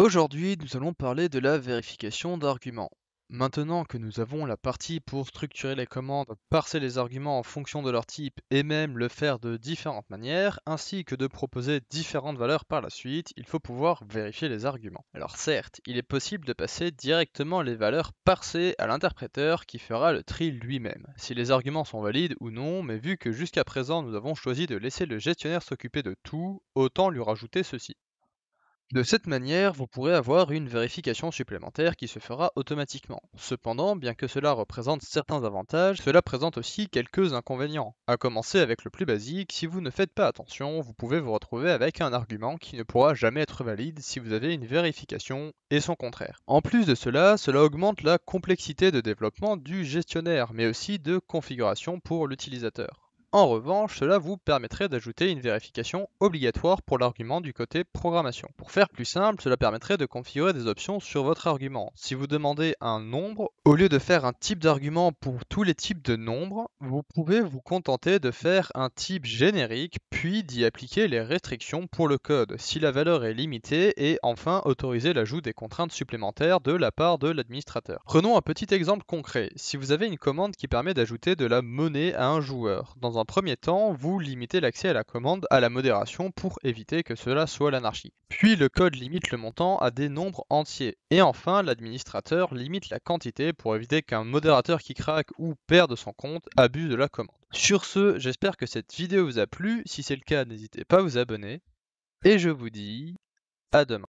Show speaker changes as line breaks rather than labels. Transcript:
Aujourd'hui, nous allons parler de la vérification d'arguments. Maintenant que nous avons la partie pour structurer les commandes, parser les arguments en fonction de leur type et même le faire de différentes manières, ainsi que de proposer différentes valeurs par la suite, il faut pouvoir vérifier les arguments. Alors certes, il est possible de passer directement les valeurs parsées à l'interpréteur qui fera le tri lui-même, si les arguments sont valides ou non, mais vu que jusqu'à présent nous avons choisi de laisser le gestionnaire s'occuper de tout, autant lui rajouter ceci. De cette manière, vous pourrez avoir une vérification supplémentaire qui se fera automatiquement. Cependant, bien que cela représente certains avantages, cela présente aussi quelques inconvénients. À commencer avec le plus basique, si vous ne faites pas attention, vous pouvez vous retrouver avec un argument qui ne pourra jamais être valide si vous avez une vérification et son contraire. En plus de cela, cela augmente la complexité de développement du gestionnaire, mais aussi de configuration pour l'utilisateur. En revanche, cela vous permettrait d'ajouter une vérification obligatoire pour l'argument du côté programmation. Pour faire plus simple, cela permettrait de configurer des options sur votre argument. Si vous demandez un nombre, au lieu de faire un type d'argument pour tous les types de nombres, vous pouvez vous contenter de faire un type générique, puis d'y appliquer les restrictions pour le code, si la valeur est limitée, et enfin autoriser l'ajout des contraintes supplémentaires de la part de l'administrateur. Prenons un petit exemple concret. Si vous avez une commande qui permet d'ajouter de la monnaie à un joueur, dans un premier temps, vous limitez l'accès à la commande à la modération pour éviter que cela soit l'anarchie. Puis le code limite le montant à des nombres entiers. Et enfin, l'administrateur limite la quantité pour éviter qu'un modérateur qui craque ou perde son compte abuse de la commande. Sur ce, j'espère que cette vidéo vous a plu. Si c'est le cas, n'hésitez pas à vous abonner. Et je vous dis à demain.